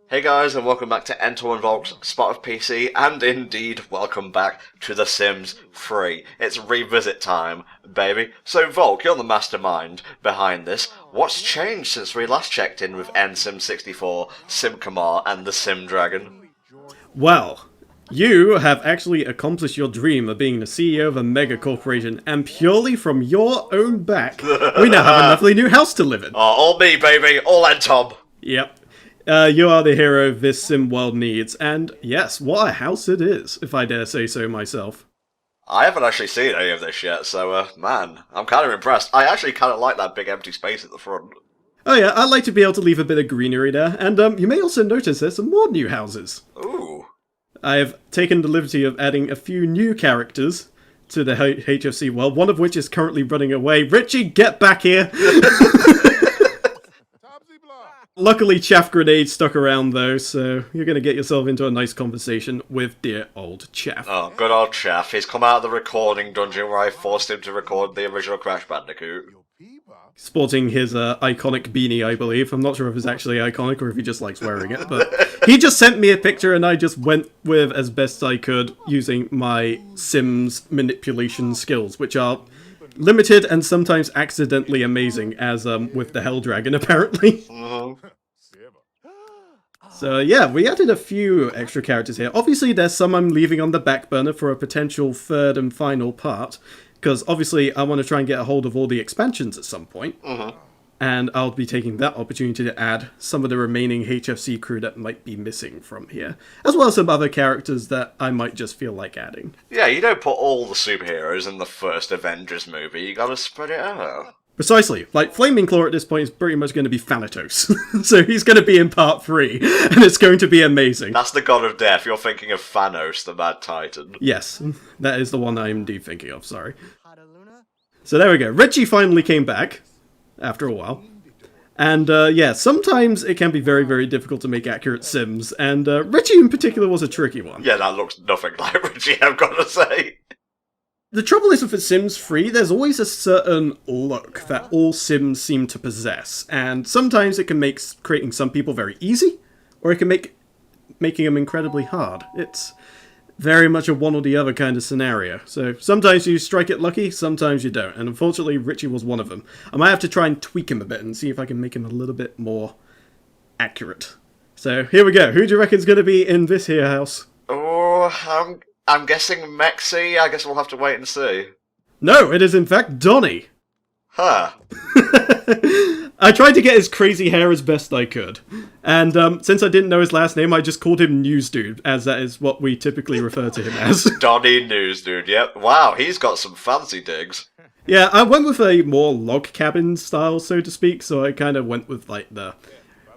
Hey guys, and welcome back to NTom and Volk's Spot of PC, and indeed, welcome back to The Sims 3. It's revisit time, baby. So Volk, you're the mastermind behind this. What's changed since we last checked in with NSim64, SimKamar, and the Sim Dragon? Well, you have actually accomplished your dream of being the CEO of a mega corporation, and purely from your own back, we now have a lovely new house to live in. Oh, all me, baby, all NTom. Yep. You are the hero this sim world needs, and yes, what a house it is, if I dare say so myself. I haven't actually seen any of this yet, so, man, I'm kind of impressed. I actually kind of like that big empty space at the front. Oh yeah, I'd like to be able to leave a bit of greenery there, and you may also notice there's some more new houses. Ooh. I have taken the liberty of adding a few new characters to the HFC world, one of which is currently running away. Richie, get back here! Luckily, Chaff Grenade stuck around though, so you're going to get yourself into a nice conversation with dear old Chaff. Oh, good old Chaff. He's come out of the recording dungeon where I forced him to record the original Crash Bandicoot. Sporting his iconic beanie, I believe. I'm not sure if it's actually iconic or if he just likes wearing it, but he just sent me a picture and I just went with as best I could using my Sims manipulation skills, which are limited and sometimes accidentally amazing, as with the Hell Dragon, apparently. So yeah, we added a few extra characters here. Obviously, there's some I'm leaving on the back burner for a potential third and final part, because obviously I want to try and get a hold of all the expansions at some point. And I'll be taking that opportunity to add some of the remaining HFC crew that might be missing from here, as well as some other characters that I might just feel like adding. Yeah, you don't put all the superheroes in the first Avengers movie, you gotta spread it out. Precisely. Like, Flaming Claw at this point is pretty much going to be Thanatos. So he's going to be in part 3, and it's going to be amazing. That's the god of death, you're thinking of Thanos, the Mad Titan. Yes, that is the one I'm indeed thinking of, sorry. So there we go. Richie finally came back, after a while. And yeah, sometimes it can be very, very difficult to make accurate Sims, and Richie in particular was a tricky one. Yeah, that looks nothing like Richie, I've got to say. The trouble is with the Sims 3, there's always a certain look that all Sims seem to possess, and sometimes it can make creating some people very easy, or it can make making them incredibly hard. It's very much a one or the other kind of scenario. So sometimes you strike it lucky, sometimes you don't, and unfortunately Richie was one of them. I might have to try and tweak him a bit and see if I can make him a little bit more accurate. So here we go. Who do you reckon's going to be in this here house? Oh, I'm guessing Mexi. I guess we'll have to wait and see. No, it is in fact Donnie. Huh. I tried to get his crazy hair as best I could. And since I didn't know his last name, I just called him News Dude, as that is what we typically refer to him as. Donnie News Dude, yep. Wow, he's got some fancy digs. Yeah, I went with a more log cabin style, so to speak, so I kind of went with, like, the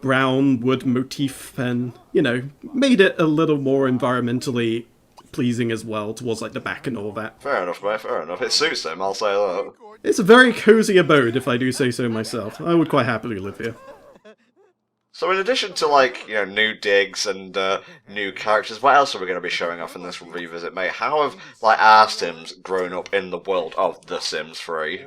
brown wood motif and, you know, made it a little more environmentally pleasing as well, towards, like, the back and all that. Fair enough, mate, fair enough. It suits him, I'll say that. It's a very cozy abode, if I do say so myself. I would quite happily live here. So in addition to, like, you know, new digs and new characters, what else are we going to be showing off in this revisit, mate? How have, like, our Sims grown up in the world of The Sims 3?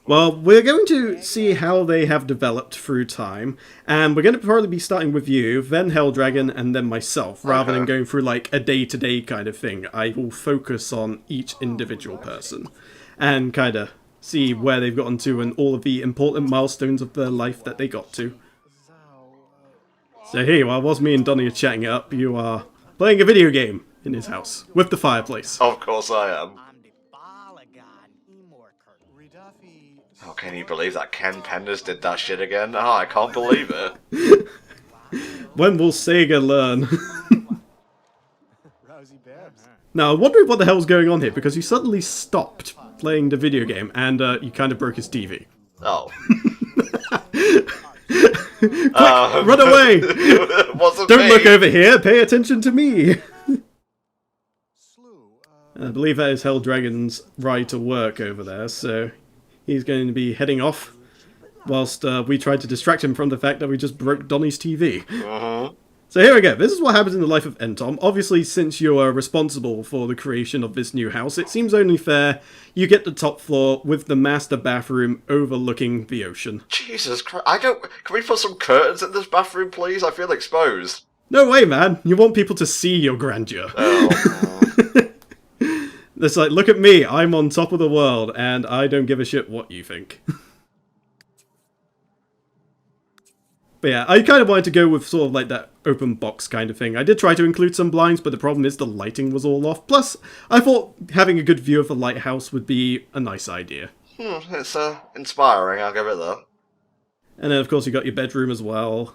Well, we're going to see how they have developed through time, and we're going to probably be starting with you, then Hell Dragon, and then myself, rather than going through, like, a day-to-day kind of thing. I will focus on each individual person, and kind of see where they've gotten to and all of the important milestones of their life that they got to. So here, whilst me and Donnie are chatting it up, you are playing a video game in his house, with the fireplace. Of course I am. Oh, can you believe that Ken Penders did that shit again? Oh, I can't believe it. When will Sega learn? Now, I'm wondering what the hell's going on here, because you suddenly stopped playing the video game, and you kind of broke his TV. Oh. Quick, run away! Don't look over here, pay attention to me! I believe that is Hell Dragon's ride to work over there, so he's going to be heading off, whilst we tried to distract him from the fact that we just broke Donnie's TV. So here we go. This is what happens in the life of NTom. Obviously, since you are responsible for the creation of this new house, it seems only fair you get the top floor with the master bathroom overlooking the ocean. Jesus Christ, I don't... Can we put some curtains in this bathroom, please? I feel exposed. No way, man. You want people to see your grandeur. Oh. It's like, look at me. I'm on top of the world, and I don't give a shit what you think. But yeah, I kind of wanted to go with sort of like that open box kind of thing. I did try to include some blinds, but the problem is the lighting was all off. Plus, I thought having a good view of the lighthouse would be a nice idea. It's inspiring, I'll give it that. And then, of course, you got your bedroom as well.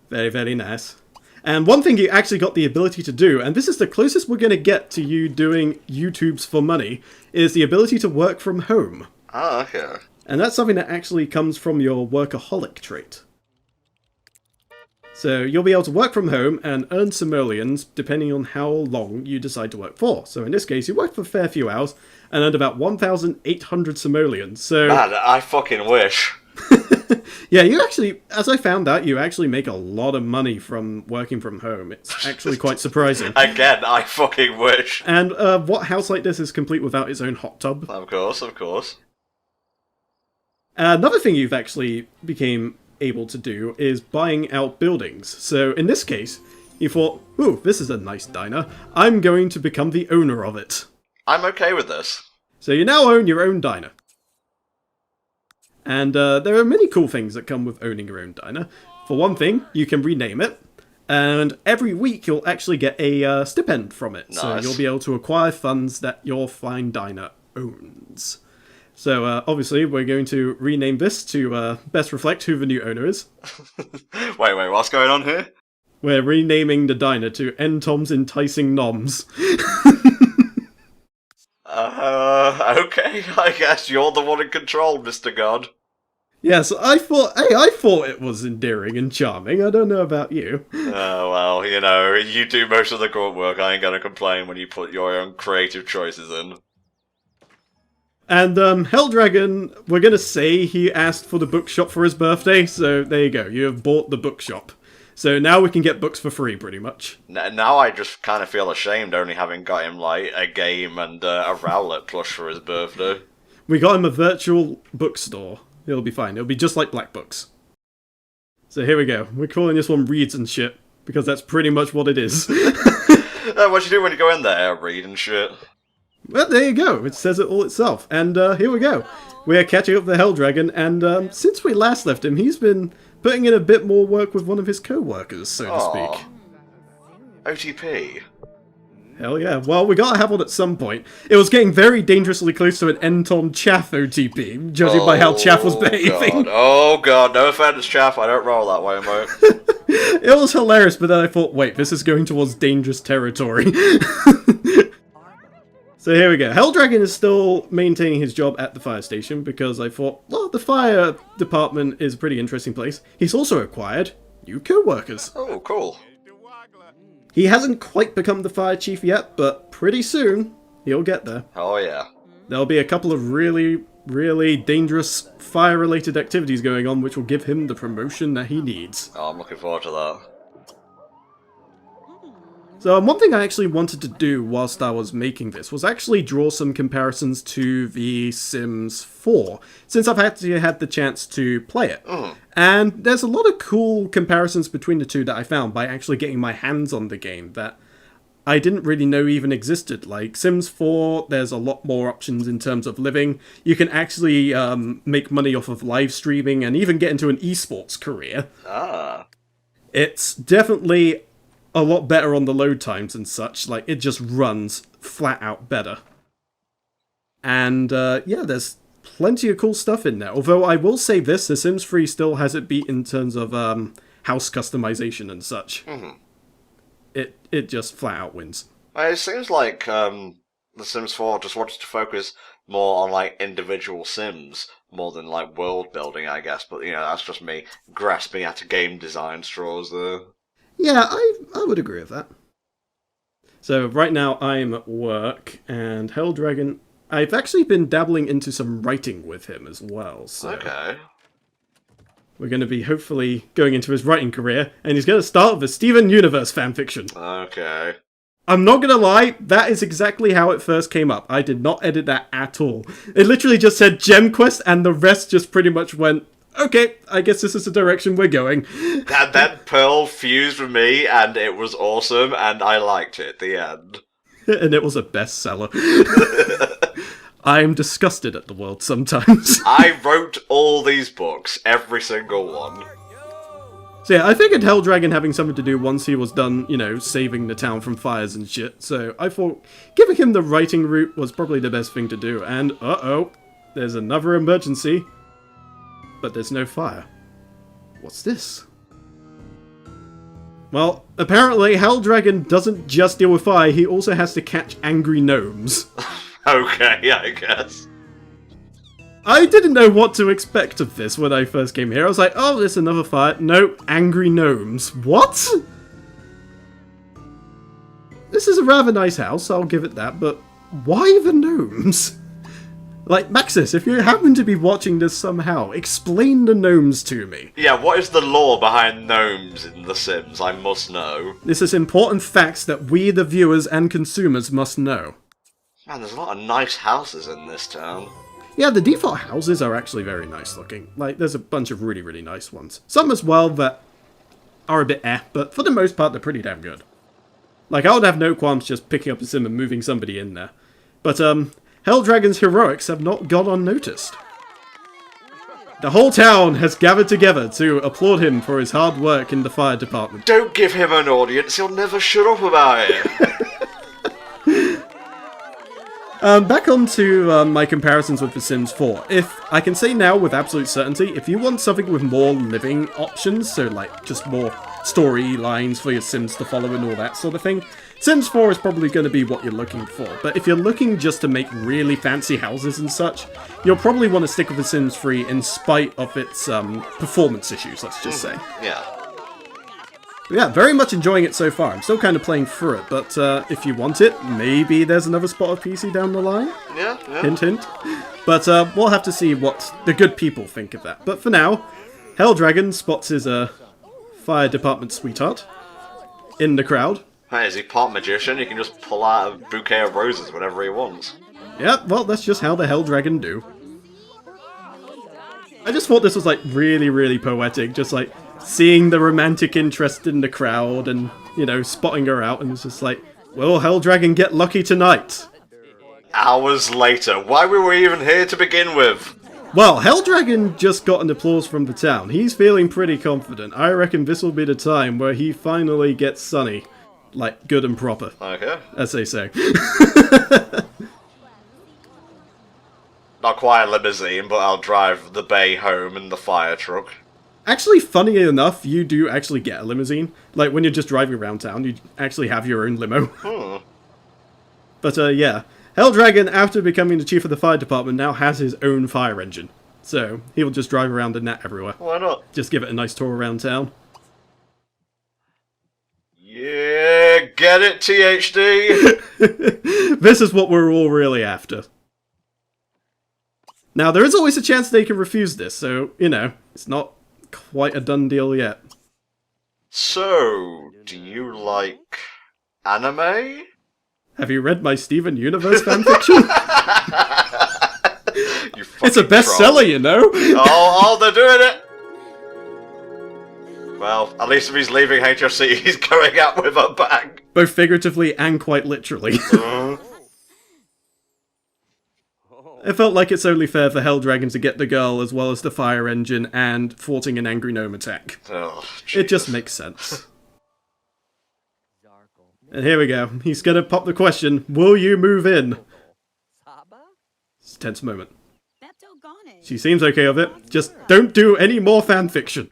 Very, very nice. And one thing you actually got the ability to do, and this is the closest we're going to get to you doing YouTubes for money, is the ability to work from home. Oh, okay. And that's something that actually comes from your workaholic trait. So you'll be able to work from home and earn simoleons depending on how long you decide to work for. So in this case, you worked for a fair few hours and earned about 1,800 simoleons. So Man, I fucking wish. yeah, you actually, as I found out, you actually make a lot of money from working from home. It's actually quite surprising. Again, I fucking wish. And what house like this is complete without its own hot tub? Of course, of course. Another thing you've actually became able to do is buying out buildings. So in this case, you thought, ooh, this is a nice diner. I'm going to become the owner of it. I'm okay with this. So you now own your own diner. And there are many cool things that come with owning your own diner. For one thing, you can rename it. And every week you'll actually get a stipend from it. Nice. So you'll be able to acquire funds that your fine diner owns. So, obviously, we're going to rename this to best reflect who the new owner is. Wait, what's going on here? We're renaming the diner to NTom's Enticing Noms. Okay, I guess you're the one in control, Mr. God. Yes, I thought it was endearing and charming. I don't know about you. Oh, well, you know, you do most of the grunt work. I ain't gonna complain when you put your own creative choices in. And, Helldragon, we're gonna say he asked for the bookshop for his birthday, so there you go, you have bought the bookshop. So now we can get books for free, pretty much. Now I just kind of feel ashamed only having got him, like, a game and a Rowlet plush for his birthday. We got him a virtual bookstore. It'll be fine, it'll be just like Black Books. So here we go, we're calling this one Reads and Shit, because that's pretty much what it is. What you do when you go in there? Read and shit. Well, there you go. It says it all itself. And here we go. We are catching up with the Helldragon, and since we last left him, he's been putting in a bit more work with one of his co-workers, so to speak. OTP. Hell yeah. Well, we gotta have one at some point. It was getting very dangerously close to an NTom Chaff OTP, judging by how Chaff was behaving. Oh god, no offense, Chaff, I don't roll that way, mate. It was hilarious, but then I thought, wait, this is going towards dangerous territory. So here we go. Helldragon is still maintaining his job at the fire station because I thought, well, the fire department is a pretty interesting place. He's also acquired new co-workers. Oh, cool. He hasn't quite become the fire chief yet, but pretty soon he'll get there. Oh, yeah. There'll be a couple of really, really dangerous fire-related activities going on which will give him the promotion that he needs. Oh, I'm looking forward to that. So one thing I actually wanted to do whilst I was making this was actually draw some comparisons to The Sims 4, since I've actually had the chance to play it. And there's a lot of cool comparisons between the two that I found by actually getting my hands on the game that I didn't really know even existed. Like Sims 4, there's a lot more options in terms of living. You can actually make money off of live streaming and even get into an esports career. It's definitely a lot better on the load times and such. Like, it just runs flat out better. And, yeah, there's plenty of cool stuff in there. Although I will say this, The Sims 3 still has it beat in terms of house customization and such. It just flat out wins. It seems like The Sims 4 just wanted to focus more on, like, individual Sims more than, like, world building, I guess. But, you know, that's just me grasping at game design straws there. Yeah, I would agree with that. So right now I'm at work, and Helldragon, I've actually been dabbling into some writing with him as well. So. Okay. we're going to be hopefully going into his writing career, and he's going to start with a Steven Universe fanfiction. Okay. I'm not going to lie, that is exactly how it first came up. I did not edit that at all. It literally just said Gem Quest, and the rest just pretty much went, okay, I guess this is the direction we're going. And then Pearl fused with me, and it was awesome, and I liked it, the end. And it was a bestseller. I am disgusted at the world sometimes. I wrote all these books, every single one. So yeah, I figured Helldragon having something to do once he was done, you know, saving the town from fires and shit. So I thought giving him the writing route was probably the best thing to do. And uh-oh, there's another emergency. But there's no fire. What's this? Well, apparently Helldragon doesn't just deal with fire, he also has to catch angry gnomes. Okay, I guess. I didn't know what to expect of this when I first came here. I was like, oh, there's another fire. No, angry gnomes. What? This is a rather nice house, I'll give it that, but why the gnomes? Like, Maxis, if you happen to be watching this somehow, explain the gnomes to me. Yeah, what is the lore behind gnomes in The Sims? I must know. This is important facts that we, the viewers and consumers, must know. Man, there's a lot of nice houses in this town. Yeah, the default houses are actually very nice looking. Like, there's a bunch of really, really nice ones. Some as well that are a bit but for the most part, they're pretty damn good. Like, I would have no qualms just picking up a sim and moving somebody in there. But, Helldragon's heroics have not gone unnoticed. The whole town has gathered together to applaud him for his hard work in the fire department. Don't give him an audience, he'll never shut up about it. Back on to my comparisons with The Sims 4. If I can say now with absolute certainty, if you want something with more living options, so like just more storylines for your Sims to follow and all that sort of thing, Sims 4 is probably going to be what you're looking for. But if you're looking just to make really fancy houses and such, you'll probably want to stick with The Sims 3 in spite of its performance issues, let's just say. Yeah. Yeah, very much enjoying it so far. I'm still kind of playing through it, but if you want it, maybe there's another spot of PC down the line. Yeah. Hint, hint. But we'll have to see what the good people think of that. But for now, Helldragon spots his fire department sweetheart in the crowd. Hey, is he part magician? He can just pull out a bouquet of roses whenever he wants. Yeah, well, that's just how the Helldragon do. I just thought this was, like, really, really poetic. Just, like, seeing the romantic interest in the crowd and, you know, spotting her out. And it's just like, will Helldragon get lucky tonight? Hours later. Why were we even here to begin with? Well, Helldragon just got an applause from the town. He's feeling pretty confident. I reckon this will be the time where he finally gets Sunny. Like, good and proper. Okay. As they say. Not quite a limousine, but I'll drive the bay home in the fire truck. Actually, funny enough, you do actually get a limousine. Like, when you're just driving around town, you actually have your own limo. But, yeah. Helldragon, after becoming the chief of the fire department, now has his own fire engine. So, he will just drive around in that everywhere. Why not? Just give it a nice tour around town. Yeah, get it, THD? This is what we're all really after. Now, there is always a chance they can refuse this, so, you know, it's not quite a done deal yet. So, do you like anime? Have you read my Steven Universe fanfiction? It's a bestseller, you know? Oh, they're doing it! Well, at least if he's leaving HRC, he's going out with a bang. Both figuratively and quite literally. It felt like it's only fair for Helldragon to get the girl as well as the fire engine and thwarting an angry gnome attack. Oh, it just makes sense. And here we go. He's gonna pop the question, will you move in? It's a tense moment. She seems okay with it. Just don't do any more fanfiction.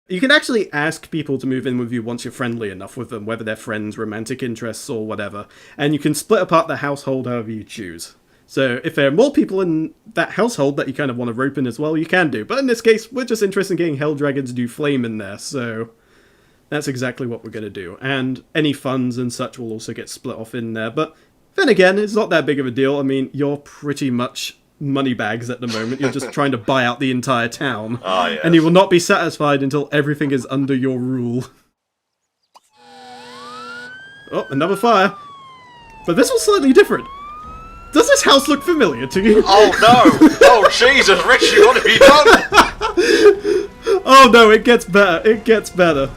You can actually ask people to move in with you once you're friendly enough with them, whether they're friends, romantic interests, or whatever, and you can split apart the household however you choose. So if there are more people in that household that you kind of want to rope in as well, you can do. But in this case, we're just interested in getting Helldragon to do flame in there, so that's exactly what we're going to do. And any funds and such will also get split off in there, but then again, it's not that big of a deal. I mean, you're pretty much money bags at the moment. You're just trying to buy out the entire town. Ah, yes. And you will not be satisfied until everything is under your rule. Oh, another fire. But this was slightly different. Does this house look familiar to you? Oh no! Oh Jesus, Richie, what have you done? Oh no, it gets better. It gets better.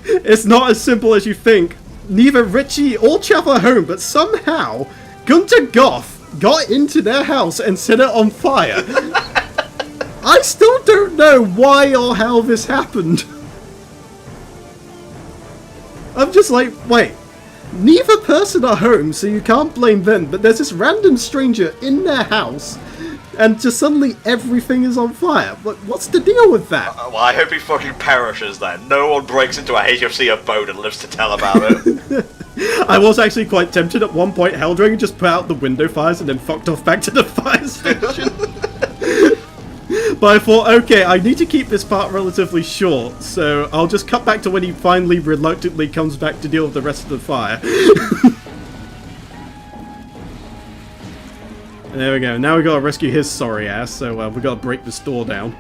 It's not as simple as you think. Neither Richie or Chaff are home, but somehow Gunter Goth got into their house and set it on fire. I still don't know why or how this happened. I'm just like, wait. Neither person are home, so you can't blame them, but there's this random stranger in their house, and just suddenly everything is on fire. What's the deal with that? Well, I hope he fucking perishes then. No one breaks into a HFC abode and lives to tell about it. I was actually quite tempted at one point. Helldragon just put out the window fires and then fucked off back to the fire station. But I thought, okay, I need to keep this part relatively short, so I'll just cut back to when he finally reluctantly comes back to deal with the rest of the fire. There we go. Now we gotta rescue his sorry ass, so we gotta break this door down.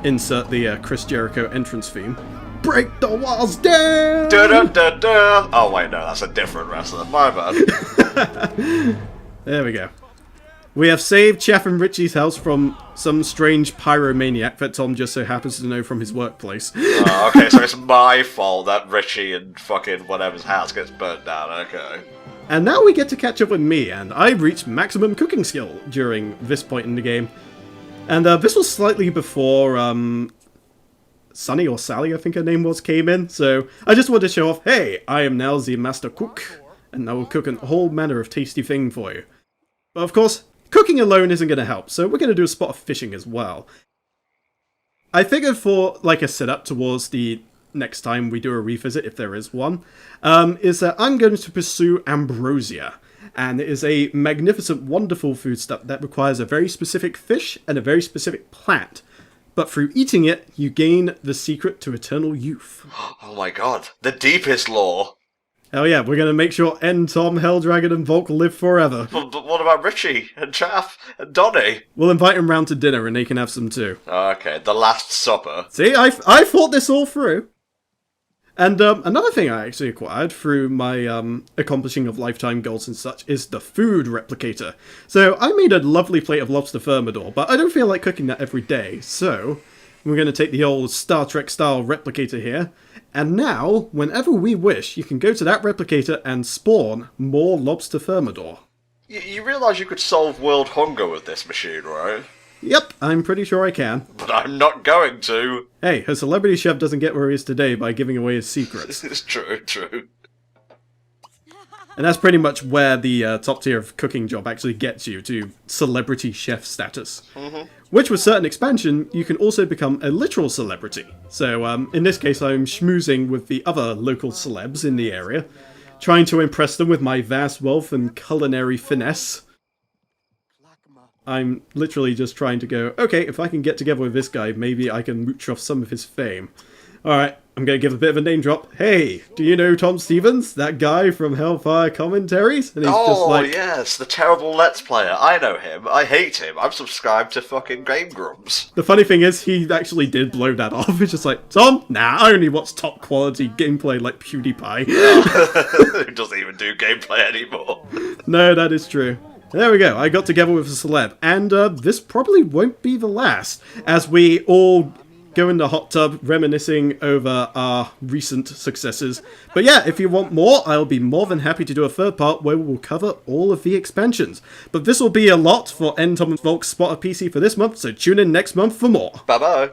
Insert the Chris Jericho entrance theme. Break the walls down! Da-da-da-da. Oh wait, no, that's a different wrestler. My bad. There we go. We have saved Chaff and Richie's house from some strange pyromaniac that Tom just so happens to know from his workplace. Oh, okay, so it's my fault that Richie and fucking whatever's house gets burnt down, okay. And now we get to catch up with me, and I reached maximum cooking skill during this point in the game. And this was slightly before Sunny or Sally, I think her name was, came in. So I just wanted to show off, hey, I am now the master cook, and I will cook a whole manner of tasty thing for you. But of course, cooking alone isn't going to help, so we're going to do a spot of fishing as well. I figured for like a setup towards the next time we do a revisit, if there is one, is that I'm going to pursue ambrosia. And it is a magnificent, wonderful foodstuff that requires a very specific fish and a very specific plant. But through eating it, you gain the secret to eternal youth. Oh my god, the deepest lore. Hell yeah, we're going to make sure NTom, Helldragon, and Volk live forever. But what about Richie and Chaff and Donnie? We'll invite them round to dinner and they can have some too. Okay, the Last Supper. See, I thought this all through. And another thing I actually acquired through my accomplishing of lifetime goals and such is the food replicator. So I made a lovely plate of lobster thermidor, but I don't feel like cooking that every day. So we're going to take the old Star Trek style replicator here. And now, whenever we wish, you can go to that replicator and spawn more lobster thermidor. You realise you could solve world hunger with this machine, right? Yep, I'm pretty sure I can. But I'm not going to. Hey, a celebrity chef doesn't get where he is today by giving away his secrets. It's true, true. And that's pretty much where the top tier of cooking job actually gets you, to celebrity chef status. Mm-hmm. Which with certain expansion, you can also become a literal celebrity. So in this case, I'm schmoozing with the other local celebs in the area, trying to impress them with my vast wealth and culinary finesse. I'm literally just trying to go, okay, if I can get together with this guy, maybe I can mooch off some of his fame. Alright, I'm going to give a bit of a name drop. Hey, do you know Tom Stevens? That guy from Hellfire Commentaries? And he's just like, yes, the terrible Let's Player. I know him. I hate him. I'm subscribed to fucking Game Grumps. The funny thing is, he actually did blow that off. It's just like, Tom? Nah, I only watch top quality gameplay like PewDiePie. Who doesn't even do gameplay anymore. No, that is true. There we go, I got together with a celeb, and this probably won't be the last, as we all go in the hot tub reminiscing over our recent successes. But yeah, if you want more, I'll be more than happy to do a third part where we will cover all of the expansions. But this will be a lot for NTom and Volk's Spot of PC for this month, so tune in next month for more. Bye-bye.